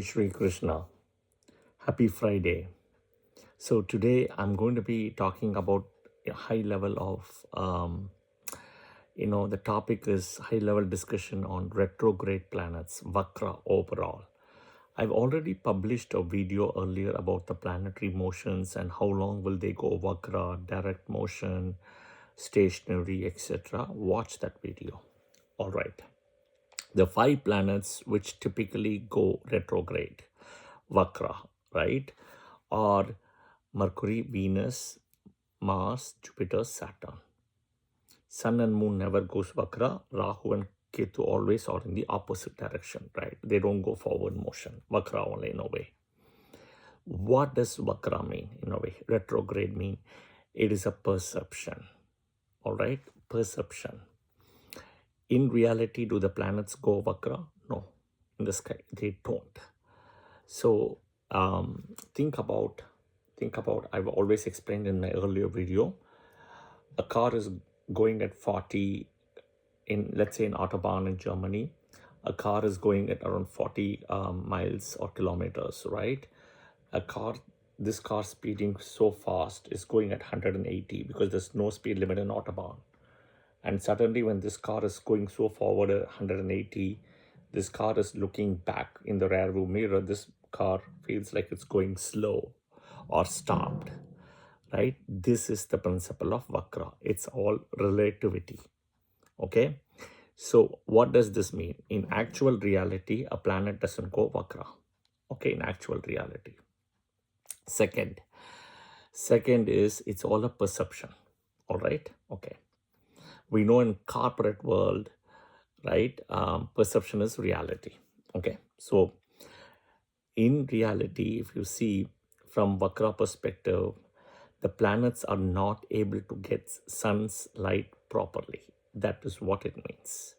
Shri Krishna. Happy Friday. So today I'm going to be talking about a high level of, the topic is high level discussion on retrograde planets, Vakra overall. I've already published a video earlier about the planetary motions and how long will they go Vakra, direct motion, stationary, etc. Watch that video. All right. The 5 planets which typically go retrograde, Vakra, right, are Mercury, Venus, Mars, Jupiter, Saturn. Sun and Moon never goes Vakra. Rahu and Ketu always are in the opposite direction, right? They don't go forward motion. Vakra only in a way. What does Vakra mean in a way? Retrograde mean it is a perception, all right? Perception. In reality, do the planets go Vakra? No. In the sky, they don't. So think about, I've always explained in my earlier video, a car is going at 40 in, let's say in Autobahn in Germany, a car is going at around 40 miles or kilometers, right? This car speeding so fast is going at 180 because there's no speed limit in Autobahn. And suddenly when this car is going so forward at 180, this car is looking back in the rear view mirror. This car feels like it's going slow or stopped, right? This is the principle of Vakra. It's all relativity, okay? So what does this mean? In actual reality, a planet doesn't go Vakra, okay, in actual reality. Second is it's all a perception, all right? Okay. We know in corporate world, right, perception is reality, okay? So in reality, if you see from Vakra perspective, the planets are not able to get sun's light properly. That is what it means.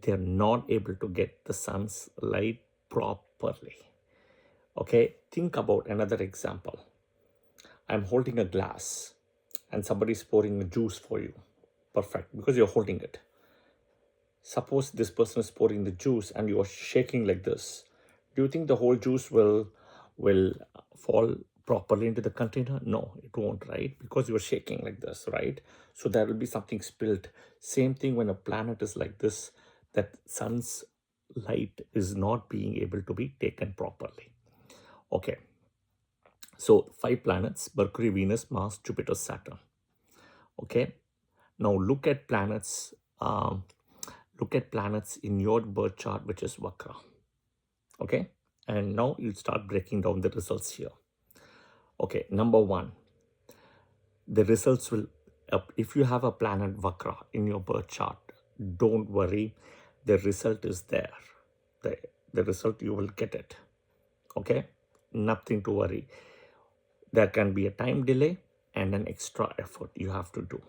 They're not able to get the sun's light properly. Okay, think about another example. I'm holding a glass and somebody's pouring a juice for you. Perfect, because you're holding it. Suppose this person is pouring the juice and you are shaking like this. Do you think the whole juice will fall properly into the container? No, it won't, right? Because you are shaking like this, right? So there will be something spilled. Same thing when a planet is like this, that sun's light is not being able to be taken properly. Okay. So 5 planets, Mercury, Venus, Mars, Jupiter, Saturn. Okay. Now look at planets. Look at planets in your birth chart, which is Vakra. Okay. And now you start breaking down the results here. Okay. Number 1, the results will, if you have a planet Vakra in your birth chart, don't worry. The result is there. The result, you will get it. Okay. Nothing to worry. There can be a time delay and an extra effort you have to do.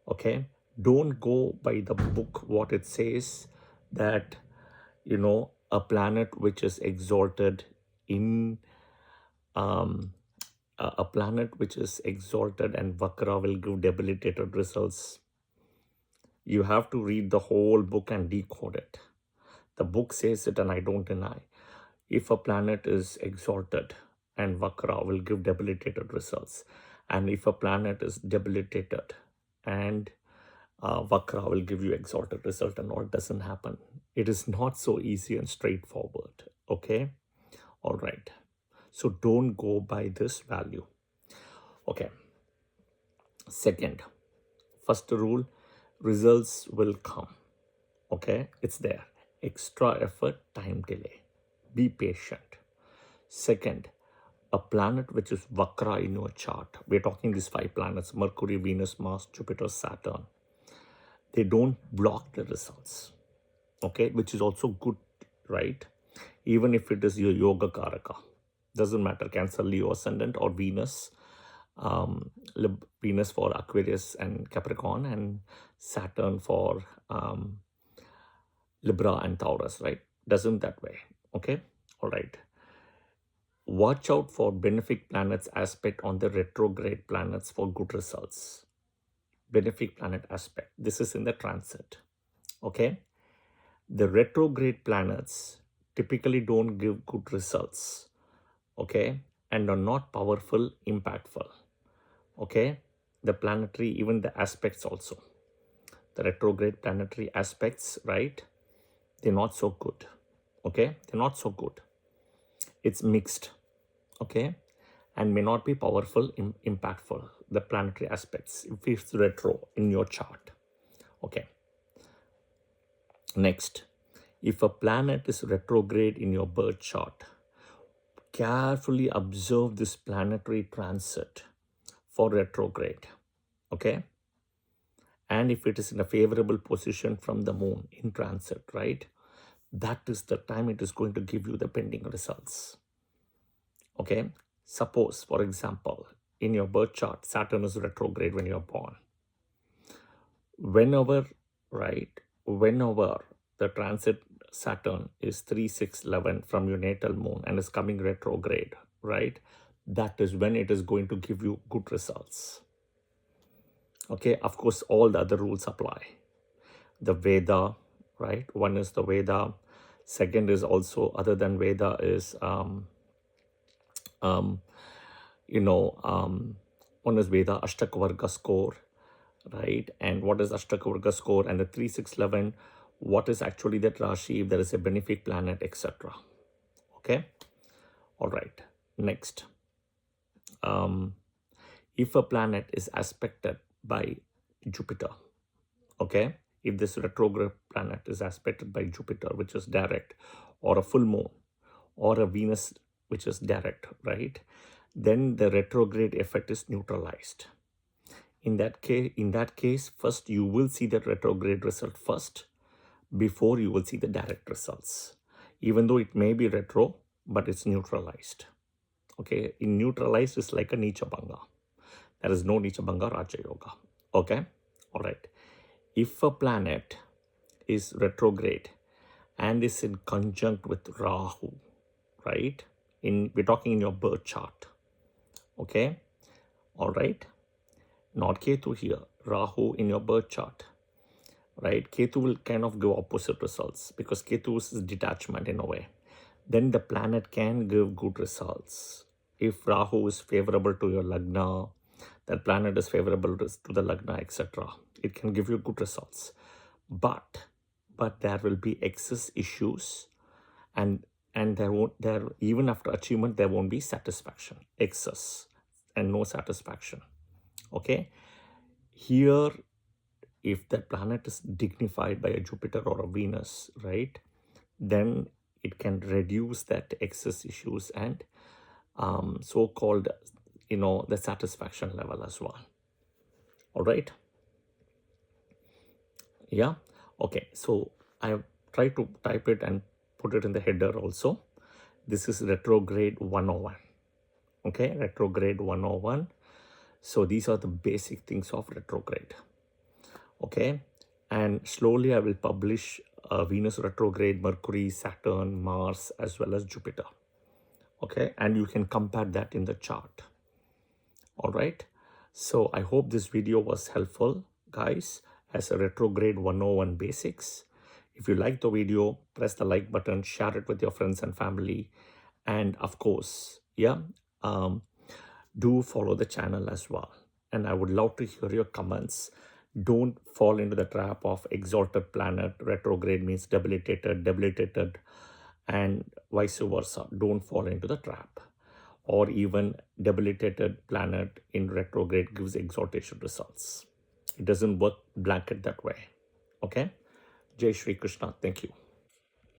Okay. Don't go by the book, what it says that, a planet which is exalted in, a planet which is exalted and Vakra will give debilitated results. You have to read the whole book and decode it. The book says it and I don't deny. If a planet is exalted and Vakra will give debilitated results, and if a planet is debilitated and Vakra will give you exalted result, and all doesn't happen. It is not so easy and straightforward. Okay. All right. So don't go by this value. Okay. Second, first rule, results will come. Okay. It's there. Extra effort, time delay. Be patient. Second, a planet which is Vakra in your chart. We're talking these 5 planets, Mercury, Venus, Mars, Jupiter, Saturn. They don't block the results, okay, which is also good, right? Even if it is your yoga karaka, doesn't matter, Cancer, Leo, ascendant, or Venus, Venus for Aquarius and Capricorn, and Saturn for Libra and Taurus, right? Doesn't that way, okay? All right. Watch out for benefic planets aspect on the retrograde planets for good results. Benefic planet aspect. This is in the transit. Okay. The retrograde planets typically don't give good results, okay, and are not powerful, impactful, okay. The planetary, even the aspects also, the retrograde planetary aspects, right, they're not so good, okay, they're not so good. It's mixed, okay, and may not be powerful, impactful, the planetary aspects, if it's retro in your chart, okay. Next, if a planet is retrograde in your birth chart, carefully observe this planetary transit for retrograde, okay. And if it is in a favorable position from the moon in transit, right, that is the time it is going to give you the pending results, okay. Suppose, for example, in your birth chart, Saturn is retrograde when you're born. Whenever, right, whenever the transit Saturn is 3, 6, 11 from your natal moon and is coming retrograde, right, that is when it is going to give you good results, okay. Of course, all the other rules apply. The Veda, right, one is the Veda, second is also, other than Veda, is one is Veda Ashtakavarga score, right, and what is Ashtakavarga score, and the 3, 6, 11, what is actually that Rashi, if there is a benefic planet, etc. Okay, all right. Next, if a planet is aspected by Jupiter, okay, if this retrograde planet is aspected by Jupiter, which is direct, or a full moon, or a Venus, which is direct, right, then the retrograde effect is neutralized. In that case, first you will see the retrograde result first before you will see the direct results. Even though it may be retro, but it's neutralized. Okay, in neutralized is like a Nicha Bhanga. There is no Nicha Bhanga Raja Yoga. Okay, all right. If a planet is retrograde and is in conjunct with Rahu, right? We're talking in your birth chart. Okay, all right. Not Ketu here, Rahu in your birth chart, right? Ketu will kind of give opposite results because Ketu is detachment in a way. Then the planet can give good results. If Rahu is favorable to your Lagna, that planet is favorable to the Lagna, etc. It can give you good results. But there will be excess issues, and there even after achievement there won't be satisfaction, excess and no satisfaction. Okay, here if the planet is dignified by a Jupiter or a Venus, right, then it can reduce that excess issues and so-called, the satisfaction level as well. All right. Yeah. Okay. So I have tried to type it and put it in the header also. This is retrograde 101. Okay. Retrograde 101. So these are the basic things of retrograde. Okay. And slowly I will publish Venus retrograde, Mercury, Saturn, Mars, as well as Jupiter. Okay. And you can compare that in the chart. All right. So I hope this video was helpful, guys, as a retrograde 101 basics. If you like the video, press the like button, share it with your friends and family. And of course, do follow the channel as well. And I would love to hear your comments. Don't fall into the trap of exalted planet. Retrograde means debilitated, and vice versa. Don't fall into the trap. Or even debilitated planet in retrograde gives exaltation results. It doesn't work blanket that way. Okay. Jai Shri Krishna. Thank you.